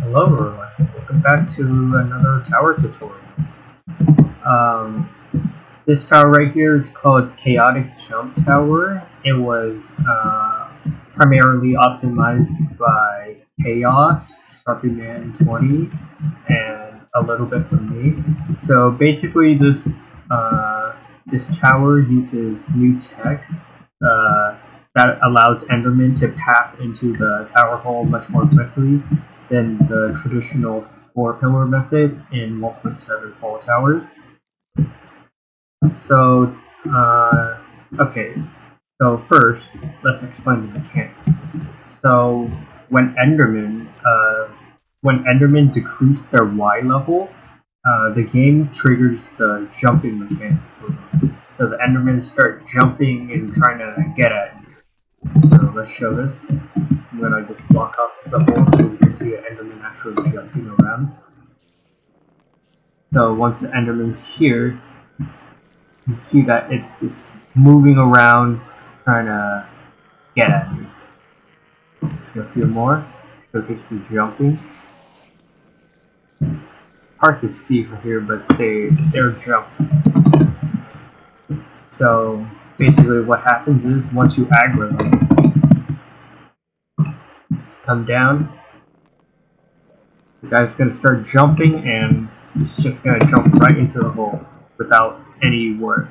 Hello everyone, welcome back to another tower tutorial. This tower right here is called Chaotic Jump Tower. It was primarily optimized by Chaos, Man 20, and a little bit from me. So basically this tower uses new tech that allows endermen to path into the tower hole much more quickly than the traditional 4-pillar method in 1.7 fall towers. So, okay. So first, let's explain the mechanic. So when endermen decrease their Y level, the game triggers the jumping mechanic for them. So the endermen start jumping and trying to get at you. So let's show this. I'm gonna just block up the hole so you can see an enderman actually jumping around. So once the enderman's here, you can see that it's just moving around trying to get at you. Let's go a few more. Showcase the jumping. Hard to see from here, but they're jumping. So basically what happens is once you aggro them, come down, the guy's gonna start jumping and it's just gonna jump right into the hole without any work.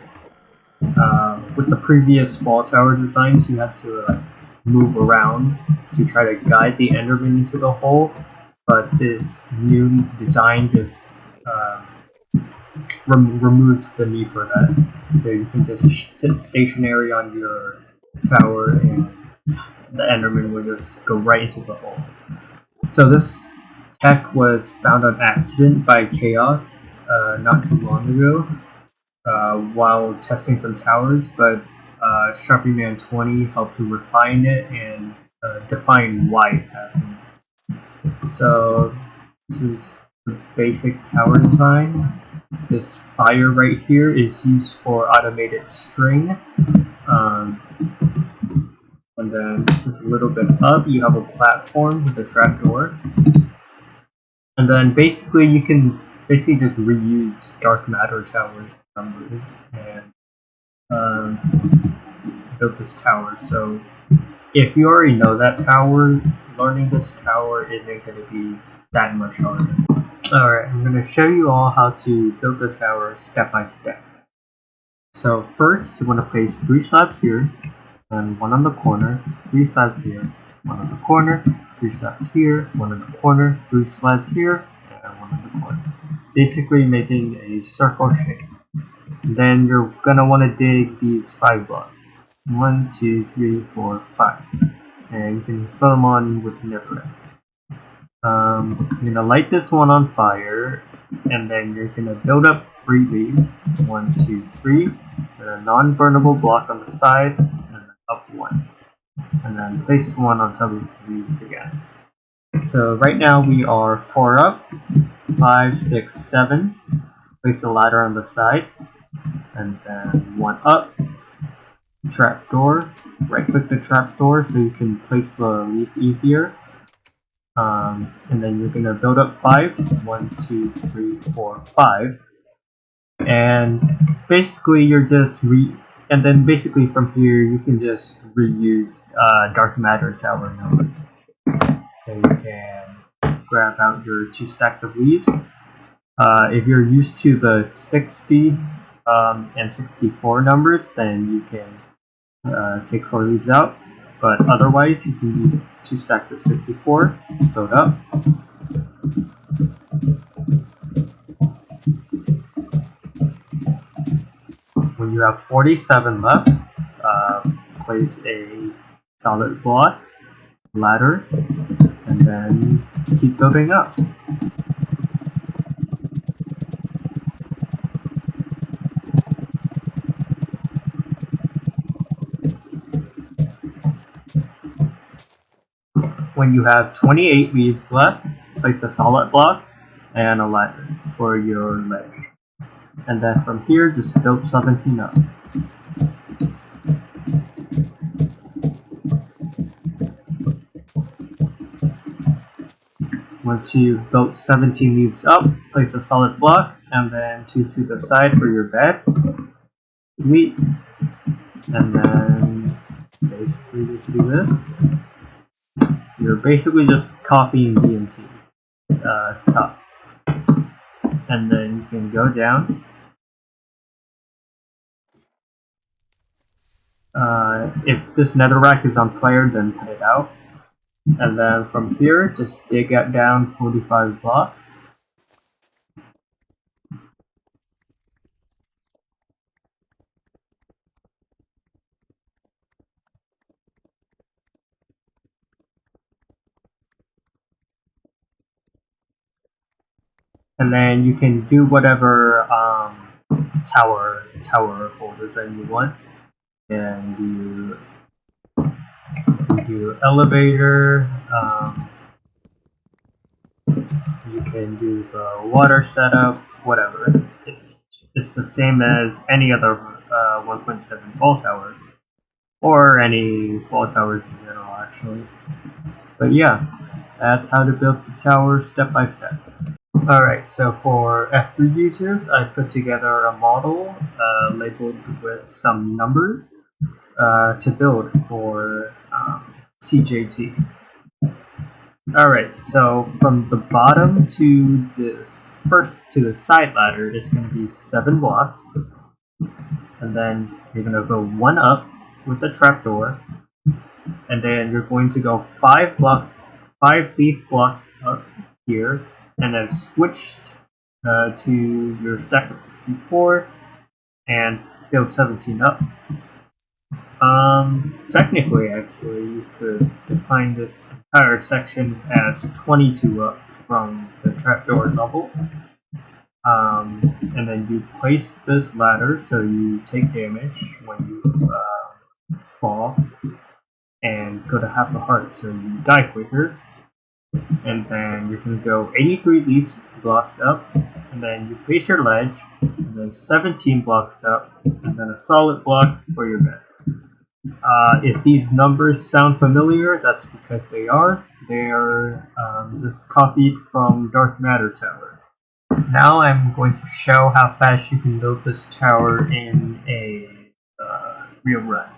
With the previous fall tower designs, you had to move around to try to guide the enderman into the hole, but this new design just removes the need for that. So you can just sit stationary on your tower and the enderman will just go right into the hole. So this tech was found on accident by Chaos not too long ago while testing some towers, but Man 20 helped to refine it and define why it happened. So this is the basic tower design. This fire right here is used for automated string. And then just a little bit up, you have a platform with a trapdoor. And then basically you can just reuse dark matter towers numbers and build this tower. So if you already know that tower, learning this tower isn't going to be that much harder. Alright, I'm going to show you all how to build the tower step by step. So first, you want to place 3 slabs here, and 1 on the corner, 3 slabs here, 1 on the corner, 3 slabs here, 1 on the corner, 3 slabs here, and 1 on the corner. Basically making a circle shape. Then you're going to want to dig these 5 blocks. 1, 2, 3, 4, 5. And you can fill them on with netherrack. You're going to light this one on fire, and then you're going to build up 3 leaves. 1, 2, 3. And a non-burnable block on the side, and then up 1. And then place 1 on top of the leaves again. So right now we are 4 up, 5, 6, 7. Place a ladder on the side, and then 1 up. Trapdoor. Right click the trapdoor so you can place the leaf easier. And then you're going to build up 5. 1, 2, 3, 4, 5. And basically you're just and then basically from here you can just reuse dark matter tower numbers. So you can grab out your 2 stacks of leaves. If you're used to the 60 and 64 numbers, then you can take 4 leaves out. But otherwise, you can use 2 stacks of 64, build up. When you have 47 left, place a solid block, ladder, and then keep building up. When you have 28 leaves left, place a solid block and a ladder for your ledge. And then from here, just build 17 up. Once you've built 17 leaves up, place a solid block and then 2 to the side for your bed. Delete. And then basically just do this. You're basically just copying DMT top. And then you can go down. If this netherrack is on fire, then put it out. And then from here, just dig it down 45 blocks. And then you can do whatever tower holders that you want. And you do elevator. You can do the water setup, whatever. It's the same as any other 1.7 fall tower, or any fall towers in general, actually. But yeah, that's how to build the tower step by step. Alright, so for F3 users, I put together a model labeled with some numbers to build for CJT. Alright, so from the bottom to this to the side ladder is going to be 7 blocks. And then you're going to go 1 up with the trapdoor. And then you're going to go 5 leaf blocks up here. And then switch to your stack of 64 and build 17 up. Technically, actually, you could define this entire section as 22 up from the trapdoor level. And then you place this ladder so you take damage when you fall, and go to half a heart so you die quicker. And then you can go 83 leaf blocks up, and then you place your ledge, and then 17 blocks up, and then a solid block for your bed. If these numbers sound familiar, that's because they are. They are just copied from Dark Matter Tower. Now I'm going to show how fast you can build this tower in a real run.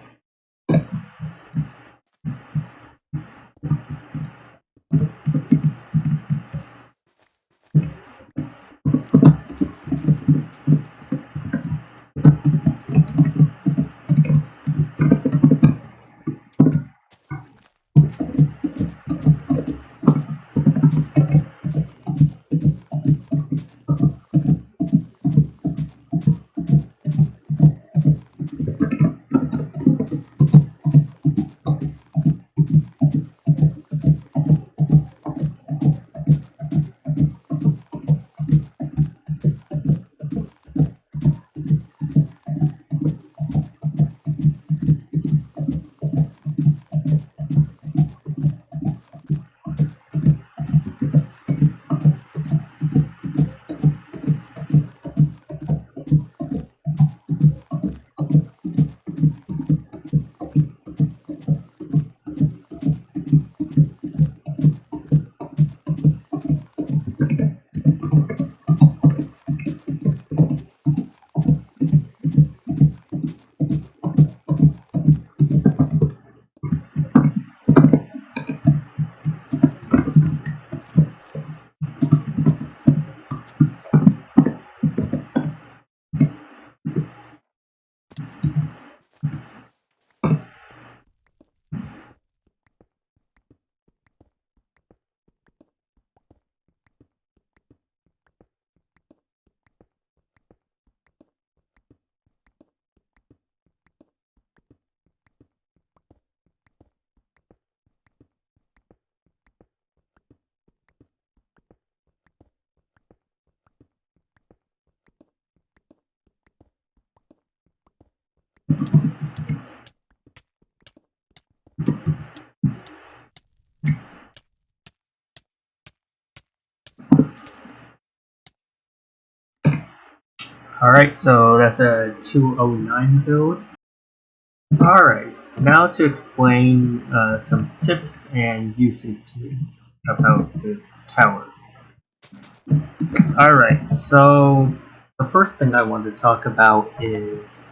Alright, so that's a 209 build. Alright, Now to explain some tips and usages about this tower. Alright, so the first thing I want to talk about is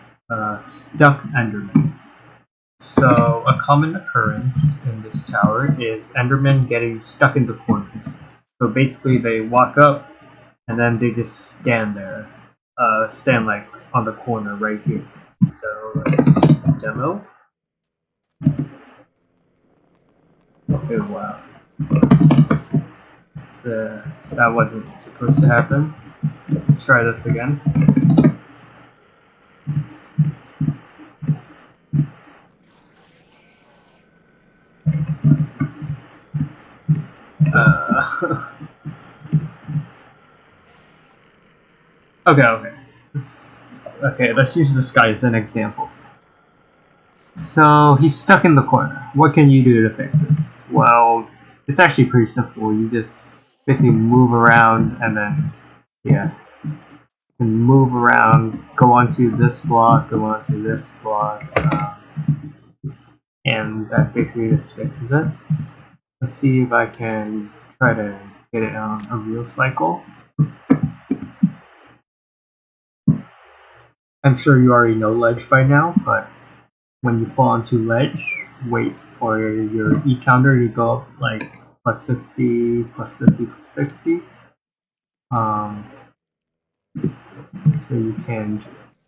stuck endermen. So a common occurrence in this tower is endermen getting stuck in the corners. So basically they walk up and then they just stand there. Stand like on the corner right here. So let's demo. Okay, wow. That wasn't supposed to happen. Let's try this again. Okay. Okay, let's use this guy as an example. So he's stuck in the corner. What can you do to fix this? Well, it's actually pretty simple. You just basically move around and then, yeah, you can move around, go onto this block, go onto this block, and that basically just fixes it. Let's see if I can try to get it on a real cycle. I'm sure you already know ledge by now, but when you fall onto ledge, wait for your E counter to go up like plus 60, plus 50, plus 60. So you can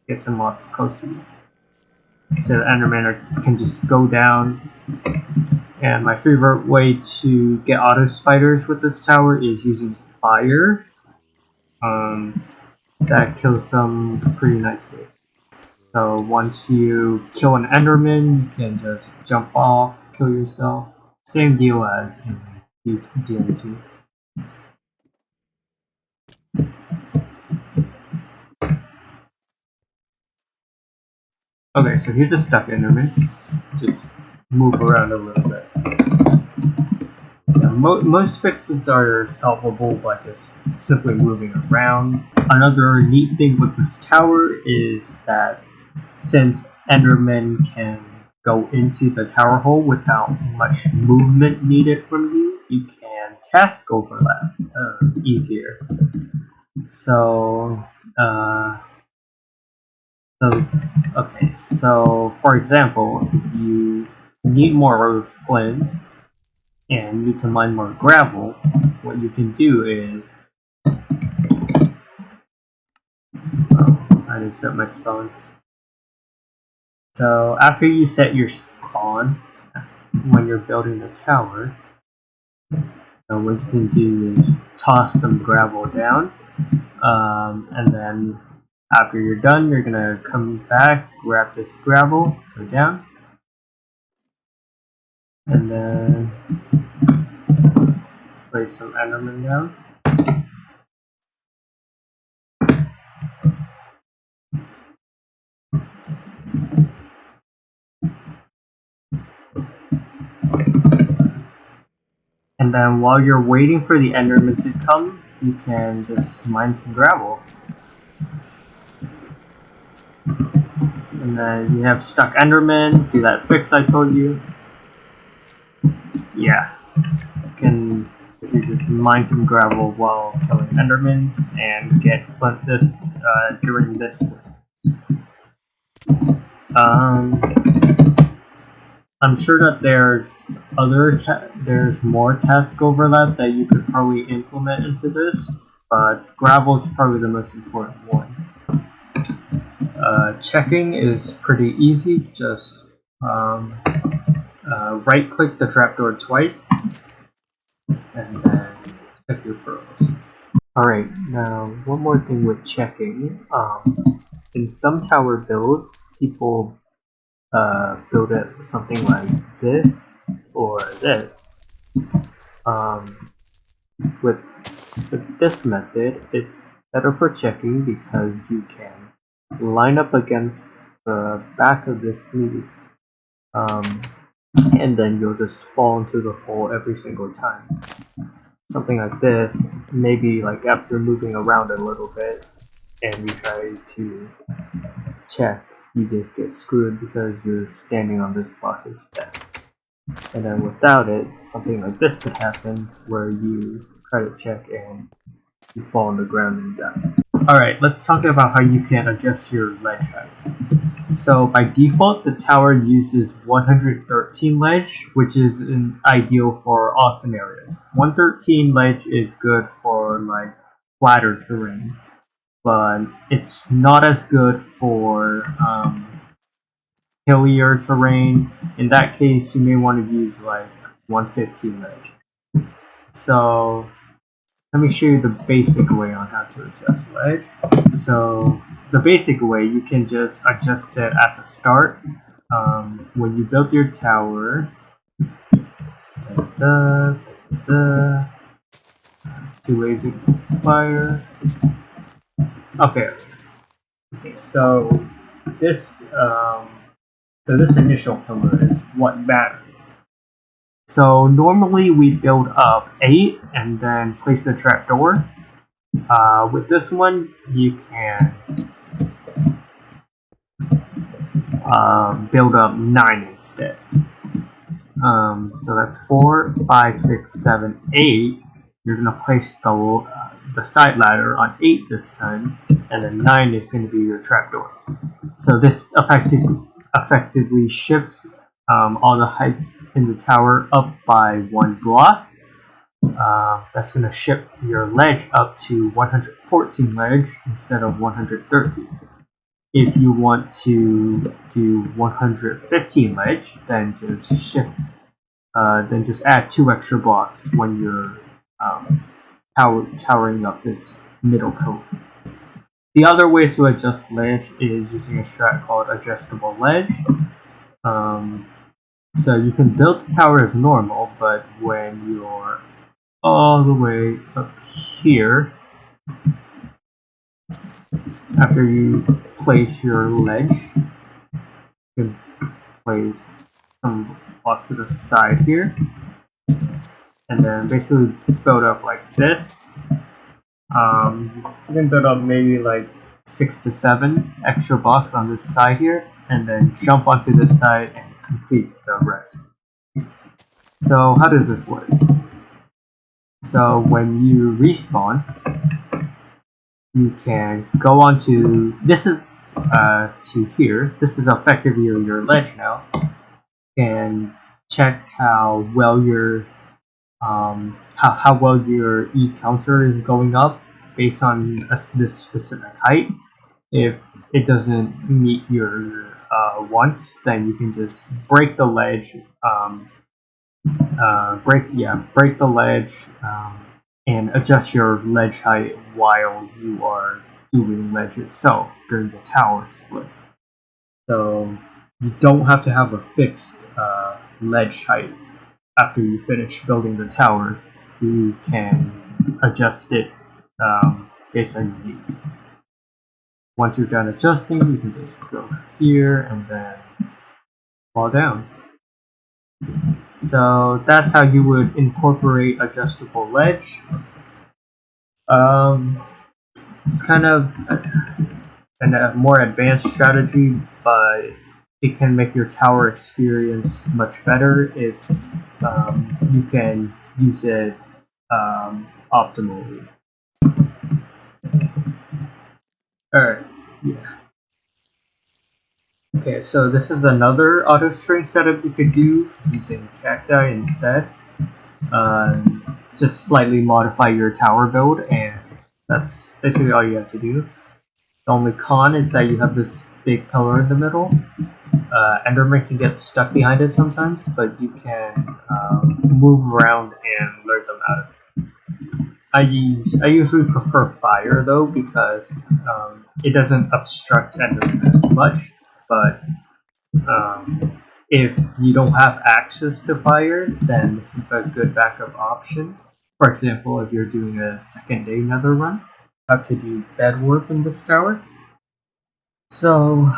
get some lots closer. So the enderman can just go down. And my favorite way to get auto spiders with this tower is using fire. That kills them pretty nicely. So once you kill an enderman, you can just jump off, kill yourself. Same deal as in DMT. Okay, so here's a stuck enderman. Just move around a little bit. Yeah, most fixes are solvable by just simply moving around. Another neat thing with this tower is that since endermen can go into the tower hole without much movement needed from you, you can task overlap easier. So, so for example, if you need more flint and need to mine more gravel, what you can do is, I didn't set my spawn. So after you set your spawn, when you're building the tower, what you can do is toss some gravel down, and then after you're done, you're gonna come back, grab this gravel, go down, and then place some endermen down. And then while you're waiting for the enderman to come, you can just mine some gravel. And then you have stuck enderman, do that fix I told you. Yeah. You just mine some gravel while killing enderman and get flint during this. I'm sure that there's more task overlap that you could probably implement into this, but gravel is probably the most important one. Checking is pretty easy. Just right click the trapdoor twice and then check your pearls. Alright, now one more thing with checking. In some tower builds, people build it something like this or this. With this method, it's better for checking because you can line up against the back of this sleeve, and then you'll just fall into the hole every single time. Something like this, maybe like after moving around a little bit, and you try to check, you just get screwed because you're standing on this block instead. And then without it, something like this could happen where you try to check and you fall on the ground and die. Alright, let's talk about how you can adjust your ledge height. So by default, the tower uses 113 ledge, which is ideal for all scenarios. 113 ledge is good for like flatter terrain, but it's not as good for hillier terrain. In that case, you may want to use like 115 ledge. So let me show you the basic way on how to adjust ledge. So the basic way, you can just adjust it at the start. When you build your tower, too lazy to fire. Okay, so this this initial pillar is what matters. So normally we build up 8 and then place the trapdoor. With this one, you can build up 9 instead. So that's 4, 5, 6, 7, 8. You're gonna place the side ladder on 8 this time, and then 9 is going to be your trapdoor. So this effectively shifts all the heights in the tower up by 1 block. That's going to shift your ledge up to 114 ledge instead of 113. If you want to do 115 ledge, then just add 2 extra blocks when you're towering up this middle pillar. The other way to adjust ledge is using a strat called adjustable ledge. So you can build the tower as normal, but when you're all the way up here, after you place your ledge, you can place some blocks to the side here, and then basically build up like this. You can build up maybe like 6 to 7 extra blocks on this side here, and then jump onto this side and complete the rest. So how does this work? So when you respawn, you can go on to, this is to here. This is effectively your ledge now. And check how well your how well your E counter is going up based on this specific height. If it doesn't meet your wants, then you can just break the ledge, break the ledge, and adjust your ledge height while you are doing ledge itself during the tower split. So you don't have to have a fixed ledge height after you finish building the tower. You can adjust it based on your needs. Once you're done adjusting, you can just go here and then fall down. So that's how you would incorporate adjustable ledge. It's kind of a more advanced strategy, but it can make your tower experience much better if you can use it optimally. Alright, yeah. Okay, so this is another auto string setup you could do using cacti instead. Just slightly modify your tower build, and that's basically all you have to do. The only con is that you have this big pillar in the middle. Endermen can get stuck behind it sometimes, but you can move around and lure them out of it. I usually prefer fire though, because it doesn't obstruct endermen as much. But if you don't have access to fire, then this is a good backup option. For example, if you're doing a second day nether run, you have to do bed warp in this tower. So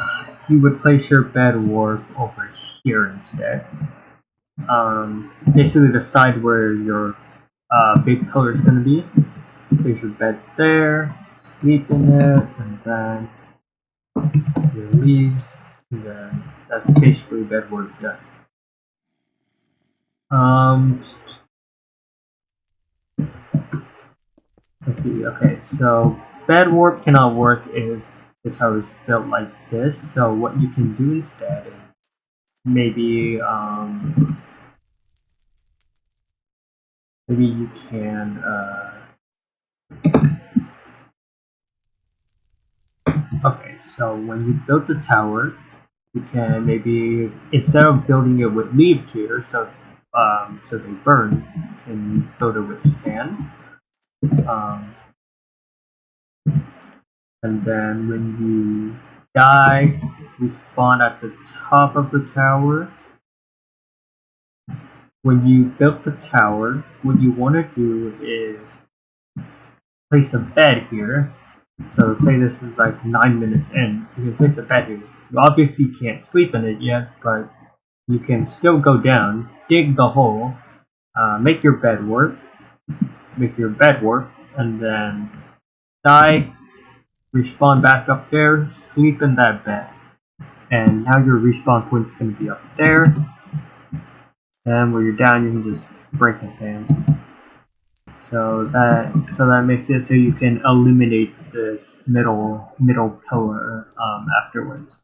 you would place your bed warp over here instead. Basically the side where your big pillar is going to be. Place your bed there, sleep in it, and then your leaves, and then that's basically bed work done. Let's see. Okay, so bed warp cannot work if the tower is built like this. So what you can do instead is maybe maybe you can okay, so when you build the tower, you can maybe instead of building it with leaves here, so they burn, you can build it with sand. Um, and then when you die, respawn at the top of the tower. When you build the tower, what you want to do is place a bed here. So say this is like 9 minutes in, you can place a bed here. You obviously can't sleep in it yet, but you can still go down, dig the hole, make your bed work, and then die, respawn back up there, sleep in that bed. And now your respawn point is going to be up there. And when you're down, you can just break the sand. So that makes it so you can eliminate this middle pillar afterwards.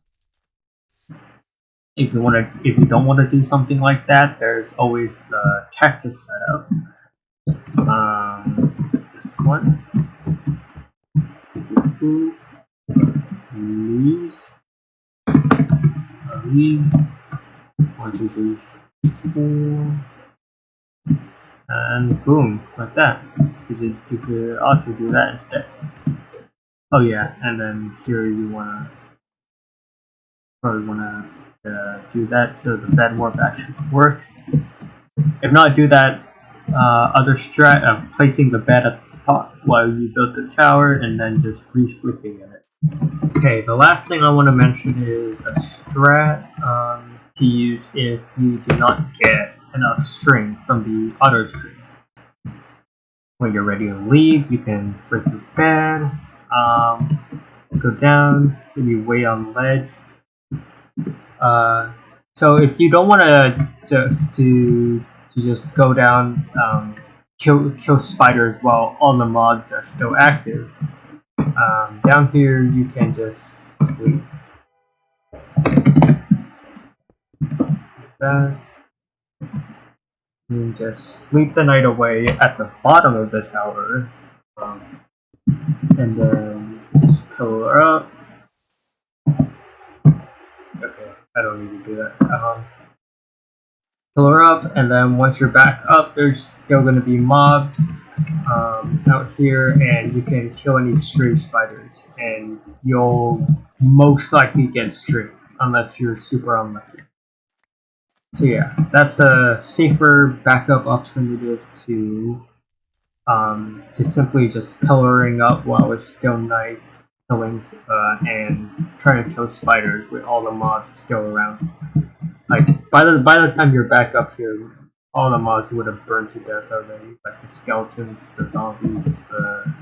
If you don't want to do something like that, there's always the cactus setup. This one. Leaves. Leaves. 1, 2, 3, 4. And boom, like that. You could also do that instead. Oh yeah, and then here you probably wanna do that so the bed warp actually works. If not, do that other strat of placing the bed at the top while you build the tower and then just re-sleeping in it. Okay, the last thing I want to mention is a strat to use if you do not get enough string from the auto string. When you're ready to leave, you can break your bed, go down, maybe wait on the ledge. So if you don't want to just go down, kill spiders while all the mobs are still active, down here you can just sleep. That. You just sleep the night away at the bottom of the tower, and then just pillar up. Okay, I don't need to do that. Pillar up, and then once you're back up, there's still going to be mobs out here, and you can kill any stray spiders, and you'll most likely get stray, unless you're super unlucky. So yeah, that's a safer backup alternative to simply just coloring up while it's still night, killing and trying to kill spiders with all the mobs still around. Like by the time you're back up here, all the mobs would have burned to death already. Like the skeletons, the zombies, the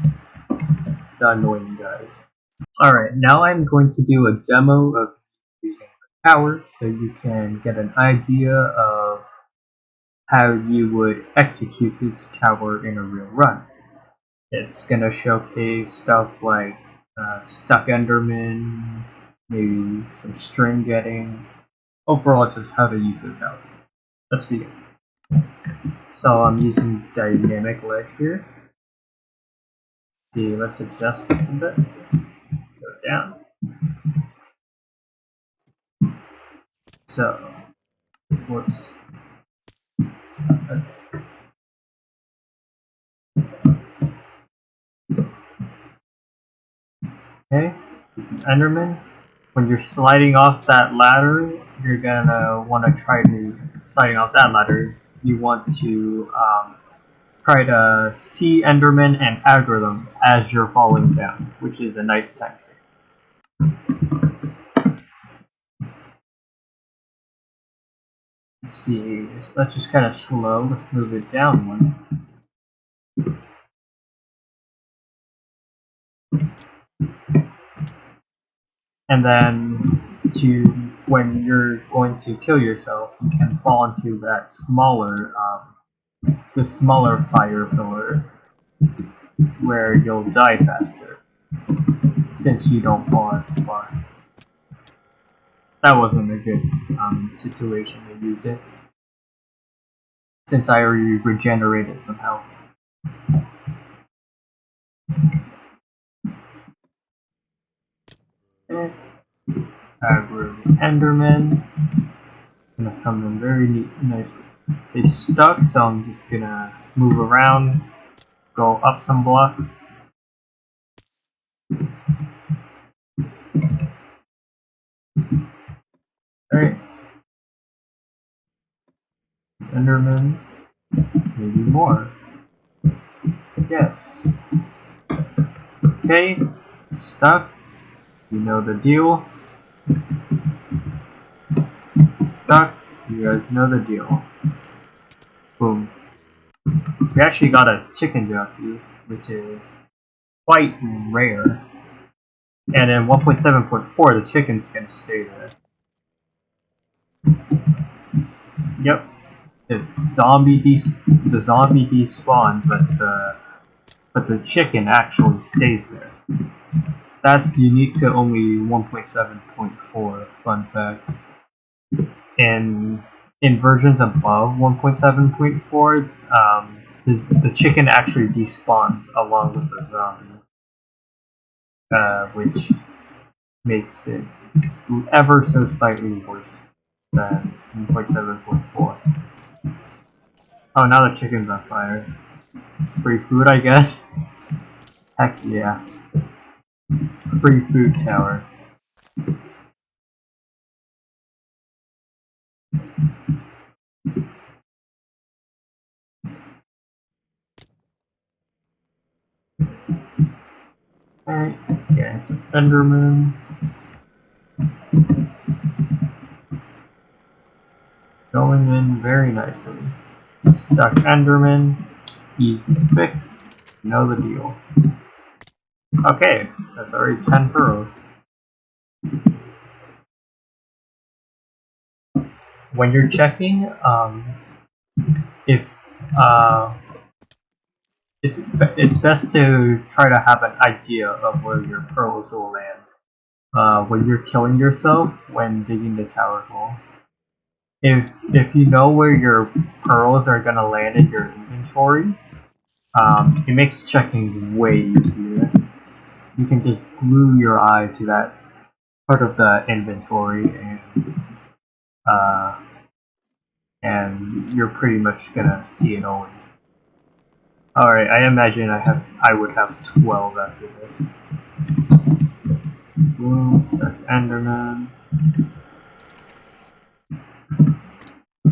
annoying guys. All right, now I'm going to do a demo of using the tower, so you can get an idea of how you would execute this tower in a real run. It's gonna showcase stuff like stuck endermen, maybe some string getting, overall just how to use the tower. Let's begin. So I'm using dynamic ledge here. See, let's adjust this a bit. Go down. So, whoops. Okay, this is enderman. When you're sliding off that ladder, you're gonna want to try to sliding off that ladder. You want to try to see enderman and aggro them as you're falling down, which is a nice time save. Let's see, so that's just kind of slow. Let's move it down one. And then when you're going to kill yourself, you can fall into that the smaller fire pillar where you'll die faster since you don't fall as far. That wasn't a good situation to use it since I already regenerated some health. Okay. Aggro endermen. Gonna come in very nicely. They stuck, so I'm just gonna move around, go up some blocks. Alright. Enderman. Maybe more. Yes. Okay. Stuck. You know the deal. Stuck. You guys know the deal. Boom. We actually got a chicken jockey, which is quite rare. And in 1.7.4, the chicken's gonna stay there. Yep. The zombie despawned, but the chicken actually stays there. That's unique to only 1.7.4. Fun fact. In versions above 1.7.4, the chicken actually despawns along with the zombie, which makes it ever so slightly worse than 1.7.4. Oh, now the chicken's on fire. Free food, I guess? Heck yeah. Free food tower. Alright, yeah, some endermen. Going in very nicely. Stuck enderman. Easy fix. Know the deal. Okay, that's already 10 pearls. When you're checking, if it's best to try to have an idea of where your pearls will land when you're killing yourself when digging the tower hole. If you know where your pearls are gonna land in your inventory, it makes checking way easier. You can just glue your eye to that part of the inventory and you're pretty much gonna see it always. Alright, I imagine I would have 12 after this. Boom, stuck enderman.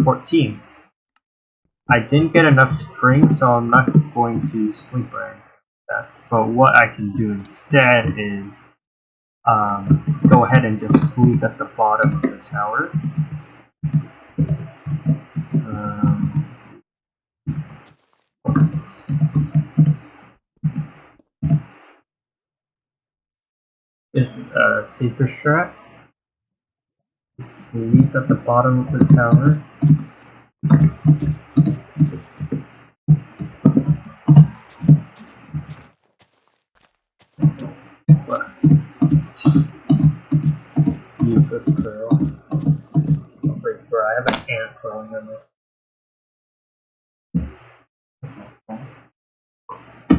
14. I didn't get enough string, so I'm not going to sleep or that. But what I can do instead is go ahead and just sleep at the bottom of the tower. This is a safer strat. Sleep at the bottom of the tower. What? Useless pearl. Wait, bro, I have an ant crawling on this.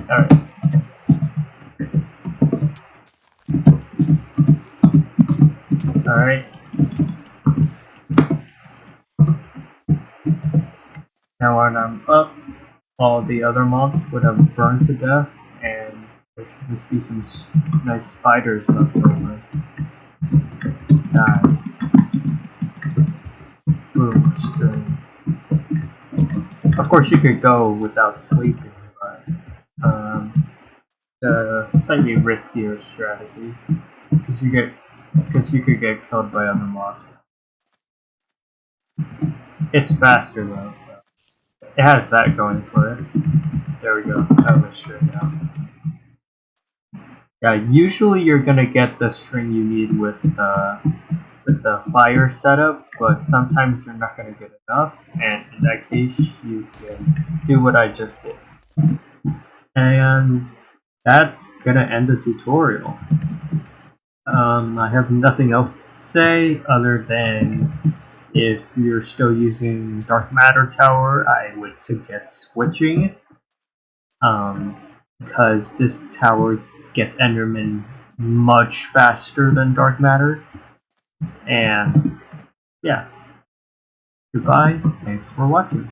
Alright. Alright. Now when I'm up, all the other mobs would have burned to death, and there should just be some nice spiders left over. Die. Boom, string. Of course you could go without sleeping, but the slightly riskier strategy. Because you could get killed by other mobs. It's faster though, so it has that going for it. There we go. That was straight out. Yeah, usually you're gonna get the string you need with the fire setup, but sometimes you're not gonna get enough, and in that case, you can do what I just did. And that's gonna end the tutorial. I have nothing else to say other than if you're still using Dark Matter Tower, I would suggest switching. Because this tower gets endermen much faster than Dark Matter. And yeah, goodbye, thanks for watching.